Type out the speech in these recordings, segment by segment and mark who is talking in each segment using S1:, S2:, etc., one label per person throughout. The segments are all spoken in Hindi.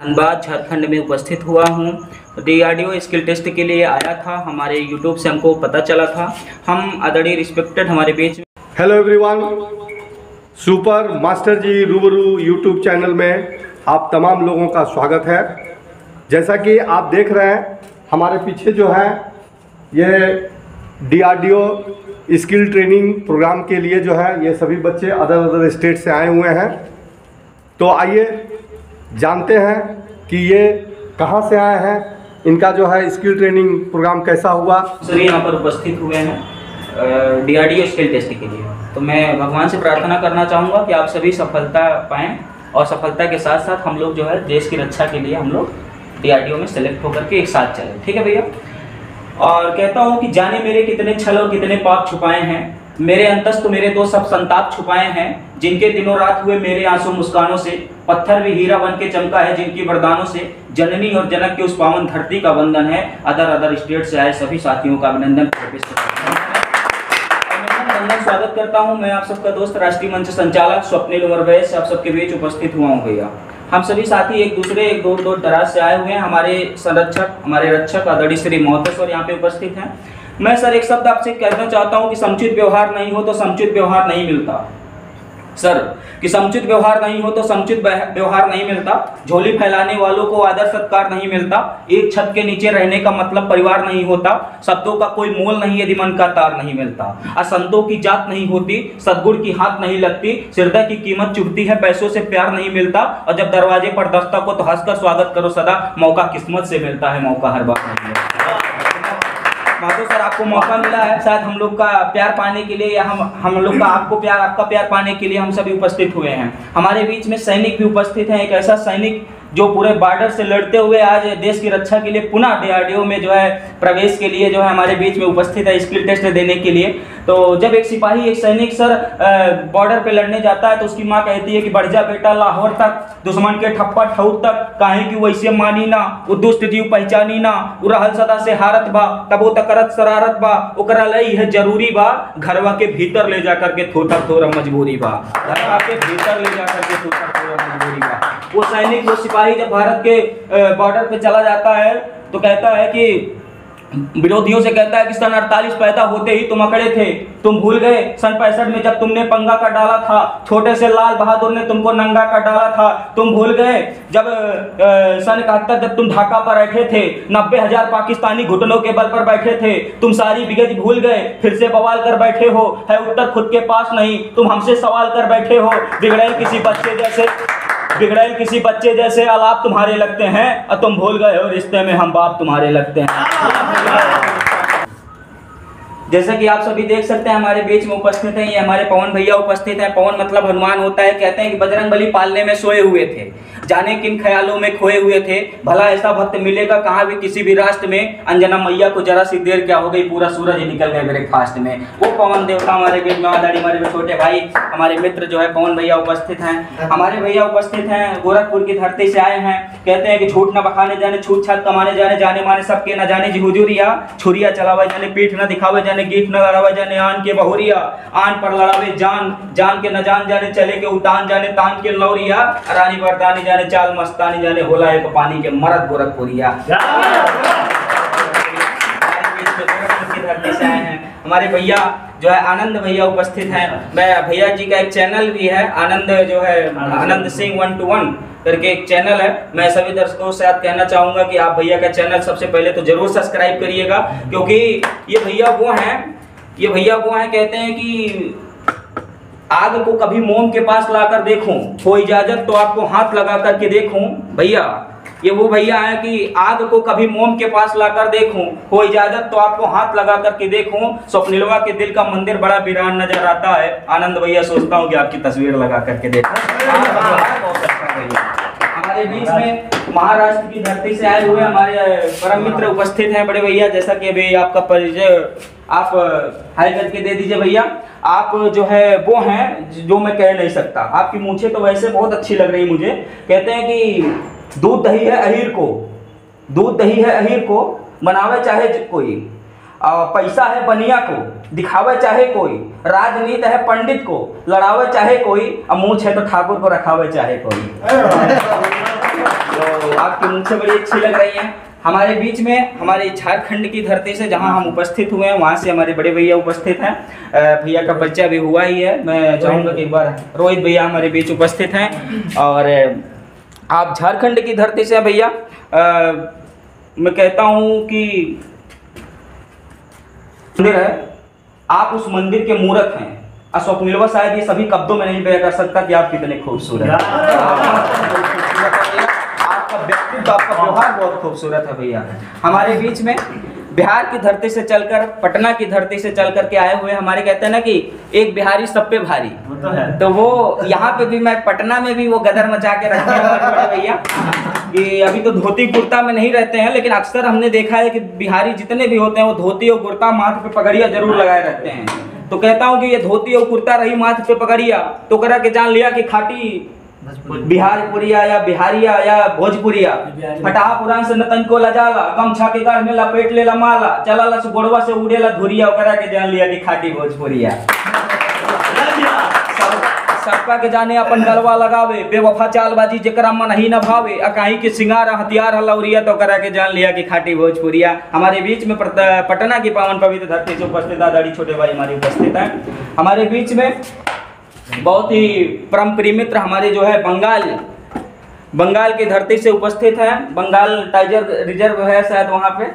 S1: धनबाद झारखंड में उपस्थित हुआ हूँ। DRDO स्किल टेस्ट के लिए आया था। हमारे YouTube से हमको पता चला था। हम आदरणीय रिस्पेक्टेड हमारे बीच में।
S2: हेलो एवरीवन, सुपर मास्टर जी रूबरू यूट्यूब चैनल में आप तमाम लोगों का स्वागत है। जैसा कि आप देख रहे हैं हमारे पीछे जो है ये DRDO स्किल ट्रेनिंग प्रोग्राम के लिए जो है ये सभी बच्चे अदर स्टेट से आए हुए हैं। तो आइए जानते हैं कि ये कहाँ से आए हैं, इनका जो है स्किल ट्रेनिंग प्रोग्राम कैसा हुआ।
S1: सभी यहाँ पर उपस्थित हुए हैं DRDO स्किल टेस्ट के लिए। तो मैं भगवान से प्रार्थना करना चाहूँगा कि आप सभी सफलता पाएँ और सफलता के साथ साथ हम लोग जो है देश की रक्षा के लिए हम लोग DRDO में सेलेक्ट होकर के एक साथ चलें। ठीक है भैया। और कहता हूँ कि जाने मेरे कितने छल और कितने पाप छुपाए हैं, मेरे अंतस तो मेरे दो सब संताप छुपाए हैं, जिनके दिनों रात हुए मेरे आंसू मुस्कानों से, पत्थर भी हीरा बन के चमका है जिनकी वरदानों से, जननी और जनक की उस पावन धरती का वंदन है। अदर स्टेट से आए सभी साथियों का अभिनंदन स्वागत करता हूं। मैं आप सबका दोस्त राष्ट्रीय मंच संचालक स्वप्निल उमर वैश्य आप सबके बीच उपस्थित हुआ हूं भैया। हम सभी साथी एक दूर दराज से आए हुए हैं। हमारे संरक्षक, हमारे रक्षक आदरणीय श्री महोदय यहाँ पे उपस्थित हैं। मैं सर एक शब्द आपसे कहना चाहता हूं कि समुचित व्यवहार नहीं हो तो समुचित व्यवहार नहीं मिलता। सर कि समुचित व्यवहार नहीं हो तो समुचित व्यवहार नहीं मिलता। झोली फैलाने वालों को आदर सत्कार नहीं मिलता। एक छत के नीचे रहने का मतलब परिवार नहीं होता। शब्दों का कोई मोल नहीं यदि मन का तार नहीं मिलता। असंतों की जात नहीं होती, सद्गुण की हाथ नहीं लगती। हृदय की कीमत चुभती है, पैसों से प्यार नहीं मिलता। और जब दरवाजे पर दस्तक हो तो हंसकर स्वागत करो सदा, मौका किस्मत से मिलता है, मौका हर बार नहीं मिलता। माधो सर आपको मौका मिला है शायद हम लोग का प्यार पाने के लिए या हम लोग का आपका प्यार पाने के लिए हम सभी उपस्थित हुए हैं। हमारे बीच में सैनिक भी उपस्थित हैं। एक ऐसा सैनिक जो पूरे बॉर्डर से लड़ते हुए आज देश की रक्षा के लिए पुनः DRDO में जो है प्रवेश के लिए जो है हमारे बीच में उपस्थित है स्किल टेस्ट देने के लिए। तो जब एक सिपाही, एक सैनिक सर बॉर्डर पे लड़ने जाता है तो उसकी माँ कहती है कि बढ़ जा बेटा लाहौर तक, दुश्मन के ठप्पा ठौर तक, काहे कि वैसे मानी ना, वो दुष्ट जीव पहचानी ना, वो रहल सदा से हारत बा, तब वो तकरत शरारत बा, ओकरा लई है जरूरी बा, घरवा के भीतर ले जा करके थोड़ा मजबूरी बा, घरवा के भीतर ले जा करके थोड़ा मजबूरी बा। वो सैनिक, वो सिपाही जब भारत के बॉर्डर पे चला जाता है तो कहता है कि विरोधियों से कहता है कि सन 48 पैदा होते ही तुम अकड़े थे, तुम भूल गए सन 65 में जब तुमने पंगा का डाला था, छोटे से लाल बहादुर ने तुमको नंगा का डाला था, तुम भूल गए जब सन 71 जब तुम ढाका पर बैठे थे, 90,000 पाकिस्तानी घुटनों के बल पर बैठे थे, तुम सारी बिगत भूल गए, फिर से बवाल कर बैठे हो, है उत्तर खुद के पास नहीं, तुम हमसे सवाल कर बैठे हो, बिगड़ैल किसी बच्चे जैसे आलाप तुम्हारे लगते हैं, और तुम भूल गए हो रिश्ते में हम बाप तुम्हारे लगते हैं। जैसा कि आप सभी देख सकते हैं हमारे बीच में उपस्थित हैं, ये हमारे पवन भैया उपस्थित हैं। पवन मतलब हनुमान होता है। कहते हैं कि बजरंग बली पालने में सोए हुए थे, जाने किन ख्यालों में खोए हुए थे, भला ऐसा भक्त मिलेगा कहाँ भी किसी भी राष्ट्र में। अंजना मैया को जरा सी देर क्या हो गई, पूरा सूरज ही निकल गया ब्रेकफास्ट में। वो पवन देवता हमारे बीच में, हमारे छोटे भाई, हमारे मित्र जो है पवन भैया उपस्थित हैं। हमारे भैया उपस्थित हैं, गोरखपुर की धरती से आए हैं। कहते हैं कि झूठ न बखाने जाने, छूट छात कमाने जाने माने सबके न जाने जी हुजूरिया, छुरिया चलावे जाने, पीठ न दिखावे जाने, गीत न लड़ावे जाने, आन के बहुरिया, आन पर लड़ावे जान के न जान जाने, चले के उतान जाने, तान के लौरिया, रानी बरदानी जाने, चाल मस्तानी जाने, होला एक पानी के मरद गोरखपुरिया। धरती से आए हैं हमारे भैया जो है आनंद भैया उपस्थित हैं। मैं भैया जी का एक चैनल भी है, आनंद जो है आनंद सिंह 121 करके एक चैनल है। मैं सभी दर्शकों से आप कहना चाहूंगा कि आप भैया का चैनल सबसे पहले तो जरूर सब्सक्राइब करिएगा, क्योंकि ये भैया वो हैं कहते हैं कि आग को कभी मोम के पास लाकर देखूं, हो इजाजत तो आपको हाथ लगा करके देखूं। भैया ये वो भैया है कि आग को कभी मोम के पास लाकर देखूं, हो इजाजत तो आपको हाथ लगा करके देखूं। स्वप्निलवा के दिल का मंदिर बड़ा वीरान नजर आता है, आनंद भैया सोचता हूं कि आपकी तस्वीर लगा करके देखूं। हमारे बीच में महाराष्ट्र की धरती से आए हुए हमारे परम मित्र उपस्थित हैं बड़े भैया। जैसा कि अभी आपका परिचय आप हाई करके दे दीजिए भैया। आप जो है वो हैं जो मैं कह नहीं सकता। आपकी मूछें तो वैसे बहुत अच्छी लग रही मुझे। कहते हैं कि दूध दही है अहीर को, मनावे चाहे कोई, पैसा है बनिया को, दिखावे चाहे कोई, राजनीति है पंडित को, लड़ावे चाहे कोई, मूछ है तो ठाकुर को रखावे चाहे कोई। तो आपकी मूंछें बड़ी अच्छी लग रही हैं। हमारे बीच में हमारे झारखंड की धरती से जहां हम उपस्थित हुए हैं वहां से हमारे बड़े भैया उपस्थित हैं। भैया का परिचय भी हुआ ही है, मैं चाहूँगा कि एक बार रोहित भैया हमारे बीच उपस्थित हैं। और आप झारखंड की धरती से भैया, मैं कहता हूँ कि मंदिर है, आप उस मंदिर के मूर्त हैं। स्वप्निलवा शायद ये सभी शब्दों में नहीं बयां कर सकता कि आप कितने खूबसूरत हैं। आपका व्यक्तित्व, आपका व्यवहार बहुत खूबसूरत है भैया। हमारे बीच में बिहार की धरती से चलकर, पटना की धरती से चलकर के आए हुए, हमारे कहते हैं ना कि एक बिहारी सब पे भारी, तो वो यहाँ पे भी, मैं पटना में भी वो गदर मचा के रखे हैं बड़े भैया कि अभी तो धोती कुर्ता में नहीं रहते हैं, लेकिन अक्सर हमने देखा है कि बिहारी जितने भी होते हैं वो धोती और कुर्ता, माथे पे पगड़िया जरूर लगाए रखते हैं। तो कहता हूँ कि ये धोती और कुर्ता रही, माथे पे पगड़िया, तो करा के जान लिया कि खाटी बिहारपुरिया या बिहारिया या भोजपुरिया। फटाहा पुराण से नतन को लजाला, गमछा के गढ़ में लपेट ले माला, चला ला गोड़वा से उड़ेला धुरिया, करा के जान लिया कि खाटी भोजपुरिया। सबका के जाने अपन गलवा लगावे, बेवफा चालबाजी जेकरा मन ही न भावे, अकाई के सिंगार हथियार हलौरिया, तो करा के जान लिया कि खाटी भोजपुरिया। हमारे बीच में पटना की पावन पवित्र धरती से उपस्थित आदरणीय छोटे भाई हमारे उपस्थित हैं। हमारे बीच में बहुत ही परम प्रिय मित्र हमारे जो है बंगाल की धरती से उपस्थित हैं। बंगाल टाइगर रिजर्व है शायद वहाँ पे,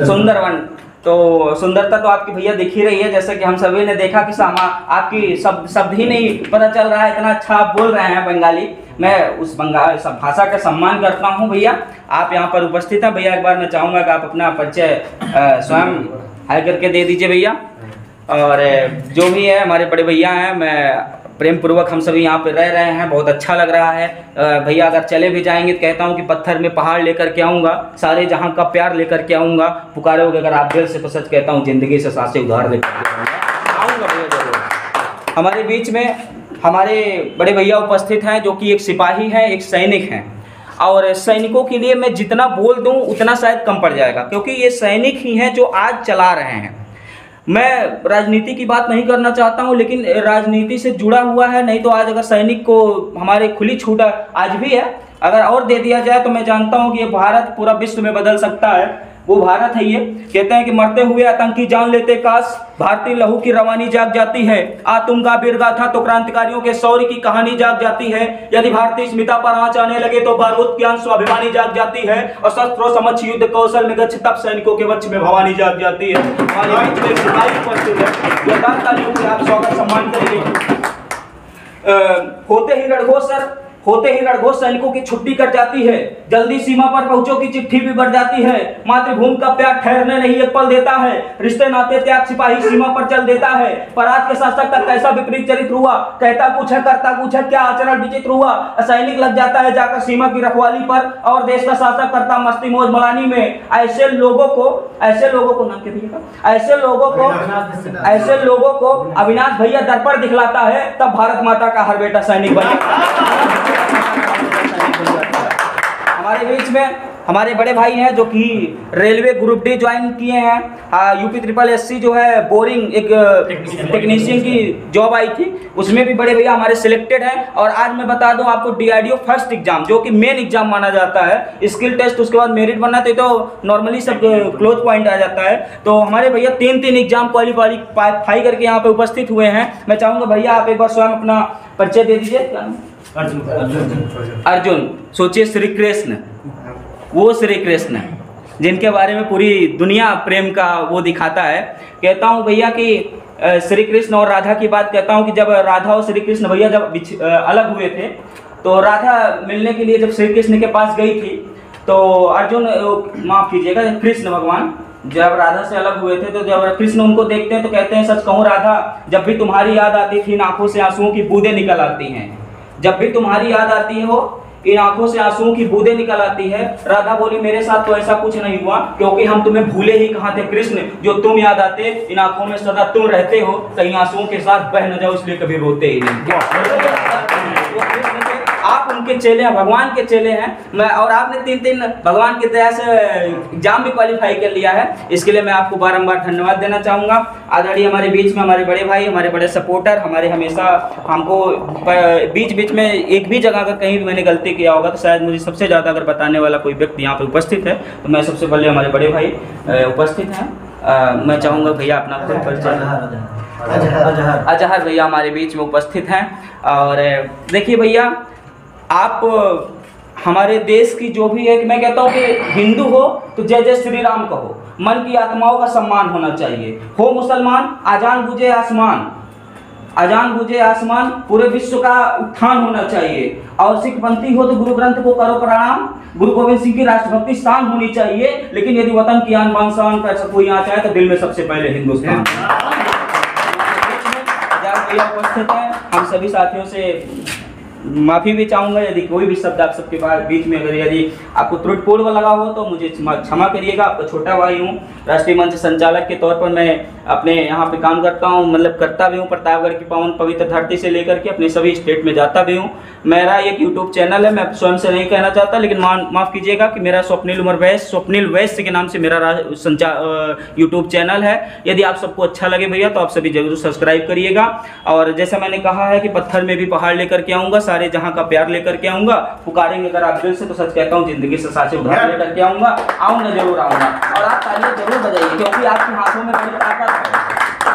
S1: सुंदरवन। तो सुंदरता तो आपकी भैया दिख ही रही है, जैसे कि हम सभी ने देखा कि आपकी शब्द ही नहीं पता चल रहा है, इतना अच्छा आप बोल रहे हैं बंगाली। मैं उस बंगाल भाषा का सम्मान करता हूं भैया। आप यहां पर उपस्थित हैं भैया, एक बार मैं चाहूँगा कि आप अपना परिचय स्वयं हाई करके दे दीजिए भैया। और जो भी है हमारे बड़े भैया हैं, मैं प्रेम पूर्वक हम सभी यहाँ पे रह रहे हैं, बहुत अच्छा लग रहा है भैया। अगर चले भी जाएंगे तो कहता हूँ कि पत्थर में पहाड़ लेकर के आऊँगा, सारे जहाँ का प्यार लेकर के आऊँगा। पुकारोगे अगर आप दिल से तो सच कहता हूँ जिंदगी से सांसें उधार लेकर के आऊँगा भैया जरूर। हमारे बीच में हमारे बड़े भैया उपस्थित हैं जो कि एक सिपाही हैं, एक सैनिक हैं। और सैनिकों के लिए मैं जितना बोल दूँ उतना शायद कम पड़ जाएगा, क्योंकि ये सैनिक ही हैं जो आज चला रहे हैं। मैं राजनीति की बात नहीं करना चाहता हूं, लेकिन राजनीति से जुड़ा हुआ है। नहीं तो आज अगर सैनिक को हमारे खुली छूट आज भी है, अगर और दे दिया जाए तो मैं जानता हूं कि ये भारत पूरा विश्व में बदल सकता है। वो भारत है ये। कहते हैं कि मरते हुए आतंकी जान लेते काश, भारतीय लहू की रवानी जाग जाती है। आतुम का वीरगाथा तो क्रांतिकारियों के शौर्य की कहानी जाग जाती है। यदि भारतीय स्मिता पर आंच आने लगे तो बारूद की अंश स्वाभिमानी जाग जाती है। और शस्त्रों समक्ष युद्ध कौशल में गच्छ तब सैनिकों के वक्ष में भवानी जाग जाती है। हमारे बीच में सिपाही उपस्थित है, जोरदार तालियों से आप स्वागत सम्मान करेंगे। होते ही रणघोष सैनिकों की छुट्टी कट जाती है। जल्दी सीमा पर पहुंचो की चिट्ठी भी बढ़ जाती है। मातृभूमि का प्यार ठहरने नहीं एक पल देता है। रिश्ते नाते त्याग सिपाही सीमा पर चल देता है। पर आज के शासक का कैसा विपरीत चरित्र हुआ, कहता कुछ है करता कुछ है, क्या आचरण विचित्र हुआ। सैनिक लग जाता है जाकर सीमा की रखवाली पर, और देश का शासक करता मस्ती मौज मलानी में। ऐसे लोगों को नाम के भैया, ऐसे लोगों को अविनाश भैया दर्पण दिखलाता है, तब भारत माता का हर बेटा सैनिक बने। हमारे बीच में हमारे बड़े भाई हैं जो कि रेलवे ग्रुप डी ज्वाइन किए हैं। यूपी SSC जो है बोरिंग एक टेक्नीशियन की जॉब आई थी, उसमें भी बड़े भैया हमारे सिलेक्टेड हैं। और आज मैं बता दूं आपको DRDO फर्स्ट एग्जाम जो कि मेन एग्जाम माना जाता है, स्किल टेस्ट उसके बाद मेरिट बनना, तो नॉर्मली सब क्लोज पॉइंट आ जाता है। तो हमारे भैया तीन एग्जाम क्वालिफाई करके यहाँ पे उपस्थित हुए हैं। मैं चाहूँगा भैया आप एक बार स्वयं अपना परिचय दे दीजिए। अर्जुन। सोचिए श्री कृष्ण, वो श्री कृष्ण जिनके बारे में पूरी दुनिया प्रेम का वो दिखाता है। कहता हूँ भैया कि श्री कृष्ण और राधा की बात कहता हूँ कि जब राधा और श्री कृष्ण भैया जब अलग हुए थे, तो राधा मिलने के लिए जब श्री कृष्ण के पास गई थी, तो अर्जुन, माफ कीजिएगा, कृष्ण भगवान जब राधा से अलग हुए थे, तो जब कृष्ण उनको देखते हैं तो कहते हैं सच कहूँ राधा, जब भी तुम्हारी याद आती थी इन आंखों से आंसुओं की बूंदें निकल आती हैं। जब भी तुम्हारी याद आती है वो इन आंखों से आंसुओं की बूंदें निकल आती है। राधा बोली मेरे साथ तो ऐसा कुछ नहीं हुआ, क्योंकि हम तुम्हें भूले ही कहाँ थे कृष्ण, जो तुम याद आते इन आंखों में सदा तुम रहते हो, कहीं आंसुओं के साथ बह न जाओ इसलिए कभी रोते ही नहीं। आप के चेले हैं, भगवान के चेले हैं मैं, और आपने 3 भगवान की दया से एग्जाम भी क्वालिफाई कर लिया है। इसके लिए मैं आपको बारंबार धन्यवाद देना चाहूँगा। आदरणीय हमारे बीच में हमारे बड़े भाई, हमारे बड़े सपोर्टर, हमारे हमेशा हमको बीच में एक भी जगह अगर कहीं भी मैंने गलती किया होगा तो शायद मुझे सबसे ज़्यादा अगर बताने वाला कोई व्यक्ति यहाँ पे उपस्थित है तो मैं सबसे पहले हमारे बड़े भाई उपस्थित हैं। मैं चाहूँगा भैया अपना खुद परिचय। अजहर भैया हमारे बीच में उपस्थित हैं। और देखिए भैया, आप हमारे देश की जो भी है, मैं कहता हूँ कि हिंदू हो तो जय जय श्री राम कहो, मन की आत्माओं का सम्मान होना चाहिए। हो मुसलमान, आजान बूझे आसमान, आजान बूझे आसमान, पूरे विश्व का उत्थान होना चाहिए। और सिख पंथी हो तो गुरु ग्रंथ को करो प्रणाम, गुरु गोविंद सिंह की राष्ट्रभक्ति शान होनी चाहिए। लेकिन यदि वतन की आन बान शान का कोई आ चाहे तो दिल में सबसे पहले हिंदुस्तान। भैया उपस्थित हैं, हम सभी साथियों से माफ़ी भी चाहूँगा यदि कोई भी शब्द आप सबके बीच में अगर यदि आपको त्रुटिपूर्ण लगा हो तो मुझे क्षमा करिएगा। आपका छोटा भाई हूँ, राष्ट्रीय मंच संचालक के तौर पर मैं अपने यहाँ पे काम करता हूँ, मतलब करता भी हूँ। प्रतापगढ़ की पावन पवित्र धरती से लेकर के अपने सभी स्टेट में जाता भी हूँ। मेरा एक यूट्यूब चैनल है, मैं स्वयं से नहीं कहना चाहता, लेकिन माफ़ कीजिएगा कि मेरा स्वप्निल उमर वैश्य, स्वप्निल वैश्य के नाम से मेरा यूट्यूब चैनल है। यदि आप सबको अच्छा लगे भैया तो आप सभी जरूर सब्सक्राइब करिएगा। और जैसा मैंने कहा है कि पत्थर में भी पहाड़ लेकर के आऊँगा, सारे जहाँ का प्यार लेकर के आऊँगा। पुकारेंगे अगर आप दिल से तो सच कहता हूँ जिंदगी से साचे उधार लेकर के आऊँगा। आऊँगा, जरूर आऊँगा। और आप तालियां जरूर बजाइए क्योंकि आपके हाथों में बड़ी ताकत है,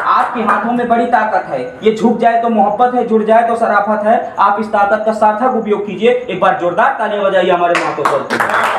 S1: आपके हाथों में बड़ी ताकत है। ये झुक जाए तो मोहब्बत है, जुड़ जाए तो शराफत है। आप इस ताकत का सार्थक उपयोग कीजिए। एक बार जोरदार तालियां बजाइए हमारे मातों पर।